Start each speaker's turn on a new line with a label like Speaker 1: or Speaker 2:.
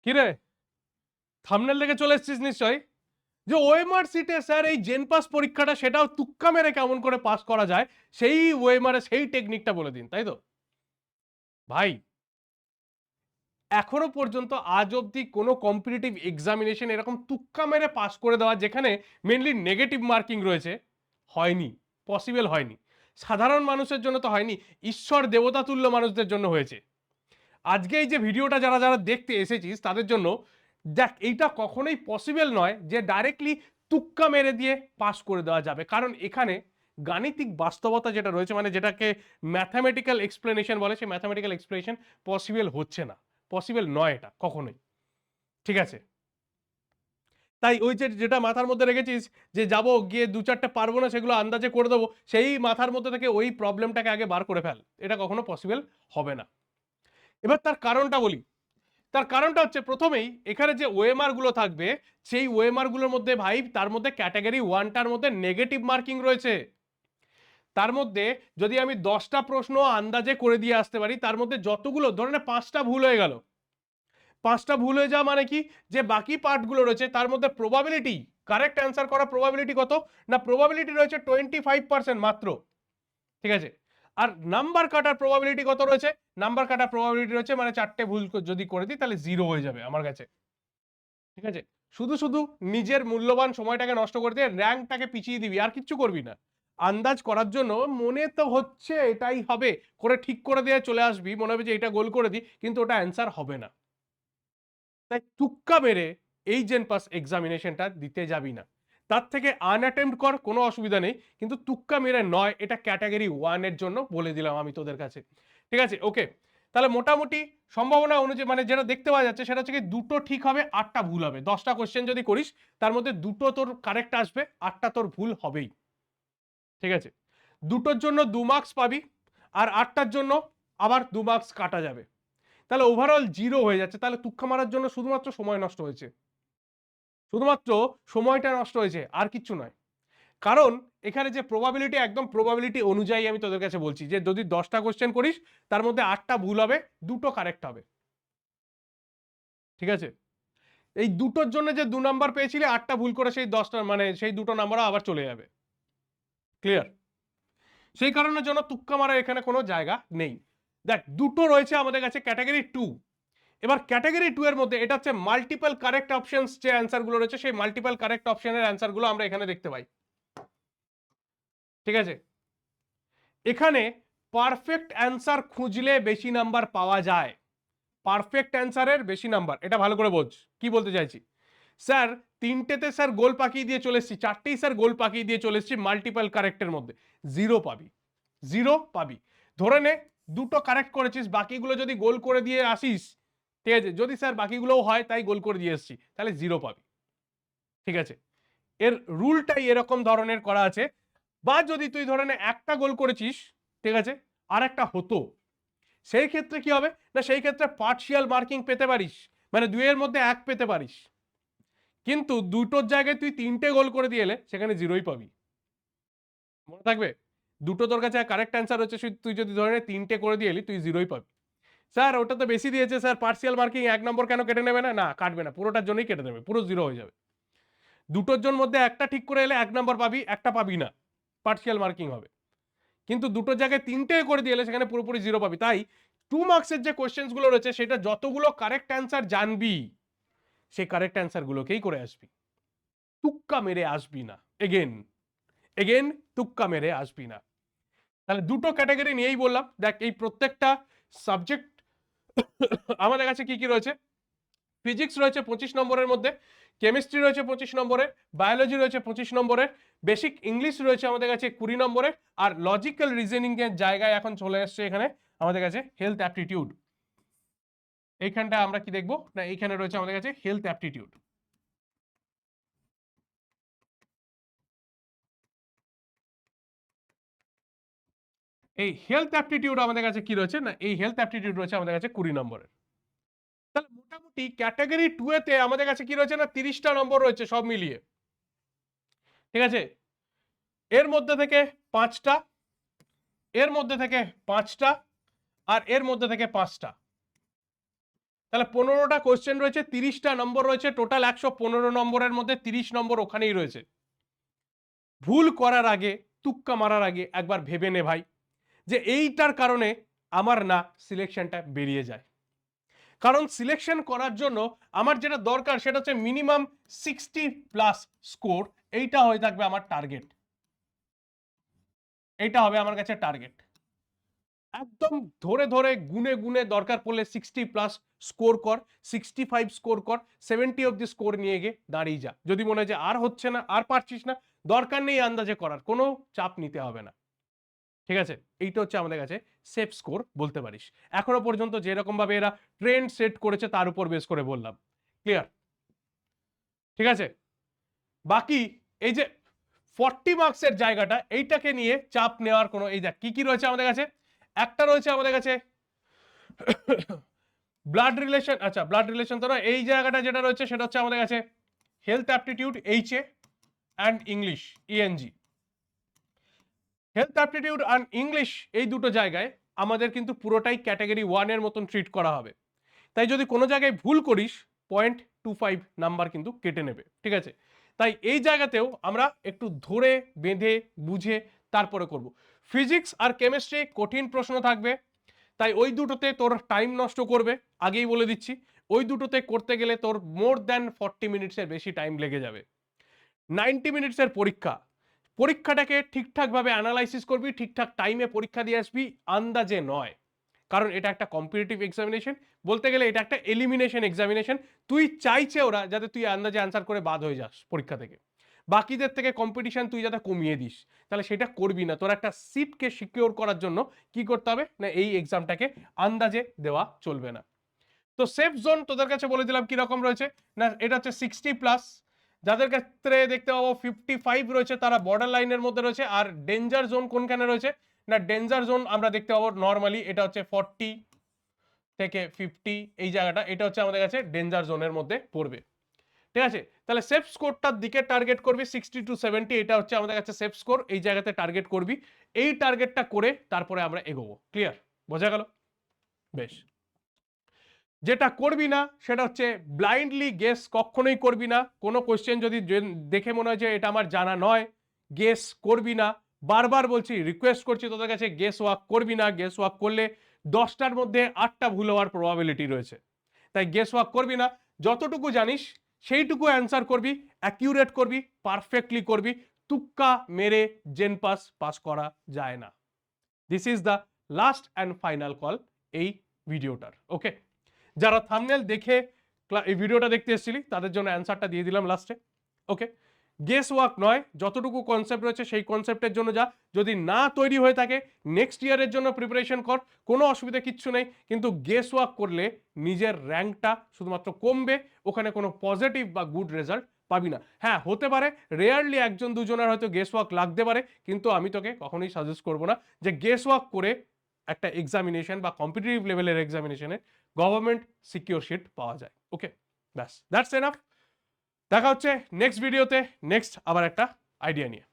Speaker 1: কিরে, থাম্বনেল দেখে চলে এসেছিস নিশ্চয়ই। যে ওএমআর সিটে স্যার এই জেন পাস পরীক্ষাটা সেটাও তুক্কা মেরে কেমন করে পাস করা যায় সেই ওএমআর সেই টেকনিকটা বলে দিন, তাই তো ভাই। এখনো পর্যন্ত আজ অবধি কোনো কম্পিটিটিভ এক্সামিনেশন এরকম তুক্কা মেরে পাস করে দেওয়া যেখানে মেনলি নেগেটিভ মার্কিং রয়েছে হয়নি, পসিবল হয়নি। সাধারণ মানুষের জন্য তো হয়নি, ঈশ্বর দেবতা তুল্য মানুষদের জন্য হয়েছে। আজকে এই যে ভিডিওটা যারা যারা দেখতে এসেছিস তাদের জন্য দেখ, এইটা কখনোই পসিবল নয় যে ডাইরেক্টলি তুক্কা মেরে দিয়ে পাস করে দেওয়া যাবে, কারণ এখানে গাণিতিক বাস্তবতা যেটা রয়েছে, মানে যেটাকে ম্যাথামেটিক্যাল এক্সপ্লেনেশন বলে, সেই ম্যাথামেটিক্যাল এক্সপ্লেনেশন পসিবল হচ্ছে না, পসিবল নয় এটা কখনোই। ঠিক আছে, তাই ওই যে যেটা মাথার মধ্যে রেখেছিস যে যাব গিয়ে দু চারটে পারবো না সেগুলো আন্দাজে করে দেবো, সেই মাথার মধ্যে থেকে ওই প্রবলেমটাকে আগে বার করে ফেল, এটা কখনো পসিবল হবে না। এবার তার কারণটা বলি। তার কারণটা হচ্ছে প্রথমেই এখানে যে ওএমআর গুলো থাকবে সেই ওএমআর গুলোর মধ্যে ভাই তার মধ্যে ক্যাটাগরি ওয়ানটার মধ্যে নেগেটিভ মার্কিং রয়েছে। তার মধ্যে যদি আমি 10টা প্রশ্ন আন্দাজে করে দিয়ে আসতে পারি, তার মধ্যে যতগুলো ধরে নে 5টা ভুল হয়ে গেল, 5টা ভুল হয়ে যাওয়া মানে কি, যে বাকি পার্টগুলো রয়েছে তার মধ্যে প্রবাবিলিটি কারেক্ট অ্যান্সার করা প্রবাবিলিটি কত না, প্রবাবিলিটি রয়েছে 25% মাত্র। ঠিক আছে, আর নাম্বার কাটার প্রবাবিলিটি কত রয়েছে, নাম্বার কাটার প্রবাবিলিটি রয়েছে মানে 4টে ভুল যদি করে দিই তাহলে 0 হয়ে যাবে আমার কাছে। ঠিক আছে, শুধু শুধু নিজের মূল্যবান সময়টাকে নষ্ট করে দিয়ে র্যাঙ্কটাকে পিছিয়ে দিবি, আর কিচ্ছু করবি না। আন্দাজ করার জন্য মনে তো হচ্ছে এটাই হবে করে ঠিক করে দিয়ে চলে আসবি, মনে হবে যে এটা গোল করে দিই, কিন্তু ওটা অ্যান্সার হবে না। তাই তুক্কা মেরে এই জেন পাস এক্সামিনেশনটা দিতে যাবি না, তার থেকে আনঅ্যাটেম্প্ট কর, কোনো অসুবিধা নেই, কিন্তু তুক্কা মেরে নয়, এটা ক্যাটাগরি ওয়ানের জন্য বলে দিলাম আমি তোদের কাছে। ঠিক আছে, ওকে। তাহলে মোটামুটি সম্ভাবনা অনুযায়ী মানে যেটা দেখতে পাওয়া যাচ্ছে সেটা হচ্ছে কি, দুটো ঠিক হবে 8টা ভুল হবে। 10টা কোশ্চেন যদি করিস তার মধ্যে দুটো তোর কারেক্ট আসবে, 8টা তোর ভুল হবেই। ঠিক আছে, দুটোর জন্য 2 মার্কস পাবি, আর 8টার জন্য আবার 2 মার্কস কাটা যাবে। তাহলে ওভারঅল 0 হয়ে যাচ্ছে। তাহলে তুক্কা মারার জন্য শুধুমাত্র সময় নষ্ট হয়েছে, শুধুমাত্র সময়টা নষ্ট হয়েছে, আর কিচ্ছু নয়। কারণ এখানে যে প্রবাবিলিটি, একদম প্রবাবিলিটি অনুযায়ী আমি তোদের কাছে বলছি যে যদি 10টা কোশ্চেন করিস তার মধ্যে 8টা ভুল হবে, দুটো কারেক্ট হবে। ঠিক আছে, এই দুটোর জন্য যে 2 নাম্বার পেয়েছিলে, 8টা ভুল করে সেই 10টা মানে সেই দুটো নাম্বারও আবার চলে যাবে। ক্লিয়ার? সেই কারণের জন্য তুক্কা মারার এখানে কোনো জায়গা নেই। দেখ, দুটো রয়েছে আমাদের কাছে ক্যাটাগরি 2। এবার ক্যাটাগরি 2 এর মধ্যে এটা হচ্ছে মাল্টিপল কারেক্ট অপশনস, যে অ্যান্সারগুলো রয়েছে সেই মাল্টিপল কারেক্ট অপশনের অ্যান্সারগুলো আমরা এখানে দেখতে পাই। ঠিক আছে, এখানে পারফেক্ট অ্যান্সার খুঁজলে বেশি নাম্বার পাওয়া যায়, পারফেক্ট অ্যান্সারের বেশি নাম্বার, এটা ভালো করে বোঝ কি বলতে চাইছি। স্যার 3টেতে স্যার গোল পাকিয়ে দিয়ে চলে এসেছি, 4টেই স্যার গোল পাকিয়ে দিয়ে চলে এসেছি মাল্টিপল কারেক্টের মধ্যে, 0 পাবি, 0 পাবি। ধরে নে দুটো কারেক্ট করেছিস, বাকিগুলো যদি গোল করে দিয়ে আসিস, ঠিক আছে, যদি স্যার বাকিগুলোও হয় তাই গোল করে দিয়ে এসেছি, তাহলে 0 পাবি। ঠিক আছে, এর রুলটাই এরকম ধরনের করা আছে। বা যদি তুই ধরে নে একটা গোল করেছিস, ঠিক আছে, আর একটা হতো, সেই ক্ষেত্রে কি হবে না, সেই ক্ষেত্রে পার্শিয়াল মার্কিং পেতে পারিস, মানে 2 এর মধ্যে 1 পেতে পারিস। কিন্তু দুটোর জায়গায় তুই 3টে গোল করে দিয়ে এলে সেখানে 0ই পাবি, মনে থাকবে। দুটো তোর কাছে কারেক্ট অ্যান্সার হচ্ছে, তুই যদি ধরে নে 3টে করে দিয়ে এলি তুই 0ই পাবি। স্যার ওটা তো বেশি দিয়েছে স্যার, পার্শিয়াল মার্কিং 1 নম্বর কেন কেটে নেবে না, না কাটবে না, পুরোটার জন্যই কেটে নেবে, পুরো 0 হয়ে যাবে। দুটোর জন মধ্যে একটা ঠিক করে এলে 1 নম্বর পাবি, একটা পাবি না, পার্শিয়াল মার্কিং হবে। কিন্তু দুটোর জায়গায় 3টে করে দিয়ে এলে সেখানে পুরোপুরি 0 পাবি। তাই 2 মার্কসের যে কোশ্চেন্স গুলো রয়েছে সেটা যতগুলো কারেক্ট অ্যান্সার জানবি সেই কারেক্ট অ্যান্সার গুলোকেই করে আসবি, তুক্কা মেরে আসবি না। এগেন এগেন তুক্কা মেরে আসবি না। তাহলে দুটো ক্যাটাগরি নিয়েই বললাম। দেখ, এই প্রত্যেকটা সাবজেক্ট আমাদের কাছে কি কি রয়েছে, ফিজিক্স রয়েছে 25 নম্বরের মধ্যে, কেমিস্ট্রি রয়েছে 25 নম্বরের, বায়োলজি রয়েছে 25 নম্বরের, বেসিক ইংলিশ রয়েছে আমাদের কাছে 20 নম্বরের, আর লজিক্যাল রিজনিং এর জায়গায় এখন চলে আসছে এখানে আমাদের কাছে হেলথ অ্যাপটিটিউড। এইখানটা আমরা কি দেখবো না, এইখানে রয়েছে আমাদের কাছে হেলথ অ্যাপটিটিউড। এই হেলথ অ্যাপটিটিউড আমাদের কাছে কি রয়েছে না, এই হেলথ অ্যাপটিটিউড রয়েছে আমাদের কাছে 20 নম্বরের। তাহলে মোটামুটি ক্যাটাগরি 2 এতে আমাদের কাছে কি রয়েছে না, 30টা নম্বর রয়েছে সব মিলিয়ে। ঠিক আছে, এর মধ্যে থেকে 5টা, এর মধ্যে থেকে 5টা, আর এর মধ্যে থেকে 5টা। তাহলে 15টা কোশ্চেন রয়েছে, 30টা নম্বর রয়েছে, টোটাল 115 নম্বরের মধ্যে 30 নম্বর ওখানেই রয়েছে। ভুল করার আগে, তুক্কা মারার আগে একবার ভেবে নে ভাই, যে এইটার কারণে আমার না সিলেকশনটা বেরিয়ে যায়। কারণ সিলেকশন করার জন্য আমার যেটা দরকার সেটা হচ্ছে মিনিমাম 60+ স্কোর। এইটা হয়ে থাকবে আমার টার্গেট, এইটা হবে আমার কাছে টার্গেট। একদম ধরে ধরে গুনে গুনে দরকার পড়লে 60+ স্কোর কর, 65 স্কোর কর, 70 অব্দি স্কোর নিয়ে গিয়ে দাঁড়িয়ে যা। যদি মনে হয় যে আর হচ্ছে না, আর পারছিস না, দরকার নেই আন্দাজে করার, কোনো চাপ নিতে হবে না। ঠিক আছে, এইটা হচ্ছে আমাদের কাছে সেফ স্কোর বলতে পারিস। এখনো পর্যন্ত যেরকম ভাবে এরা ট্রেন্ড সেট করেছে তার উপর বেস করে বললাম। ক্লিয়ার? ঠিক আছে, বাকি এই যে 40 মার্কসের জায়গাটা, এইটাকে নিয়ে চাপ নেওয়ার কোনো, এই দেখ কি কি রয়েছে আমাদের কাছে। একটা রয়েছে আমাদের কাছে ব্লাড রিলেশন, আচ্ছা ব্লাড রিলেশন তো না, এই জায়গাটা যেটা রয়েছে সেটা হচ্ছে আমাদের কাছে health aptitude HA and English ENG। Health aptitude and English এই দুটো জায়গায় আমাদের কিন্তু পুরোটাই ক্যাটাগরি 1 এর মতন ট্রিট করা হবে। তাই যদি কোনো জায়গায় ভুল করিস 0.25 নাম্বার কিন্তু কেটে নেবে। ঠিক আছে, তাই এই জায়গাতেও আমরা একটু ধরে বেঁধে বুঝে তারপরে করব। ফিজিক্স আর কেমিস্ট্রি কঠিন প্রশ্ন থাকবে, তাই ওই দুটোতে তোর টাইম নষ্ট করবে, আগেই বলে দিচ্ছি। ওই দুটোতে করতে গেলে তোর মোর দ্যান 40 মিনিটসের বেশি টাইম লেগে যাবে। 90 মিনিটসের পরীক্ষা, পরীক্ষাটাকে ঠিকঠাকভাবে অ্যানালাইসিস করবি, ঠিকঠাক টাইমে পরীক্ষা দিয়ে আসবি, আন্দাজে নয়। কারণ এটা একটা কম্পিটিটিভ এক্সামিনেশন, বলতে গেলে এটা একটা এলিমিনেশন এক্সামিনেশন। তুই চাইছে ওরা যাতে তুই আন্দাজে অ্যান্সার করে বাদ হয়ে যাস পরীক্ষা থেকে, বাকিদের থেকে কম্পিটিশন তুই যাতে কমিয়ে দিস, তাহলে সেটা করবি না। তোর একটা সিটকে সিকিওর করার জন্য কি করতে হবে না, এই এক্সামটাকে আন্দাজে দেওয়া চলবে না। তো সেফ জোন তোদের কাছে বলে দিলাম কি রকম রয়েছে না, এটা হচ্ছে 60+। যাদের ক্ষেত্রে দেখতে পাবো 55 রয়েছে তারা বর্ডার লাইনের মধ্যে রয়েছে। আর ডেঞ্জার জোন কোনখানে রয়েছে না, ডেঞ্জার জোন আমরা দেখতে পাবো নর্মালি এটা হচ্ছে 40 থেকে 50, এই জায়গাটা এটা হচ্ছে আমাদের কাছে ডেঞ্জার জোনের মধ্যে পড়বে। ঠিক আছে, তাহলে সেফ স্কোরটার দিকে টার্গেট করবি 60 to 70, এটা হচ্ছে আমাদের কাছে সেফ স্কোর, এই জায়গাতে টার্গেট করবি। এই টার্গেটটা করে তারপরে আমরা এগোবো। ক্লিয়ার? বোঝা গেল? বেশ। যেটা করবি না সেটা হচ্ছে ব্লাইন্ডলি গেস কখনোই করবি না। কোনো কোশ্চেন যদি দেখে মনে হয় যে এটা আমার জানা নয়, গেস করবি না। বারবার বলছি, রিকোয়েস্ট করছি তোদের কাছে, গেস ওয়ার্ক করবি না। গেস ওয়ার্ক করলে 10টার মধ্যে 8টা ভুল হওয়ার প্রবাবিলিটি রয়েছে। তাই গেস ওয়ার্ক করবি না, যতটুকু জানিস সেইটুকু অ্যান্সার করবি, অ্যাকিউরেট করবি, পারফেক্টলি করবি। তুক্কা মেরে জেন পাস করা যায় না। This is the last and final call এই ভিডিওটার। ওকে, যারা থাম্বনেল দেখে এই ভিডিওটা দেখতে এসেছিলি তাদের জন্য অ্যান্সারটা দিয়ে দিলাম লাস্টে। ওকে, গেস ওয়ার্ক নয়, যতটুকু কনসেপ্ট রয়েছে সেই কনসেপ্টের জন্য যা। যদি না তৈরি হয়ে থাকে নেক্সট ইয়ারের জন্য প্রিপারেশন কর, কোনো অসুবিধা কিচ্ছু নেই। কিন্তু গেস ওয়ার্ক করলে নিজের র্যাঙ্কটা শুধুমাত্র কমবে, ওখানে কোনো পজিটিভ বা গুড রেজাল্ট পাবি না। হ্যাঁ হতে পারে রেয়ারলি একজন দুজনের হয়তো গেস ওয়ার্ক লাগতে পারে, কিন্তু আমি তোকে কখনোই সাজেস্ট করবো না যে গেস ওয়ার্ক করে একটা এক্সামিনেশন বা কম্পিটিটিভ লেভেলের এক্সামিনেশনে গভর্নমেন্ট সিকিউর শিট পাওয়া যায়। ওকে, ব্যাস, দ্যাটস এনাফ। দেখা হচ্ছে নেক্সট ভিডিওতে, নেক্সট আবার একটা আইডিয়া নিয়ে।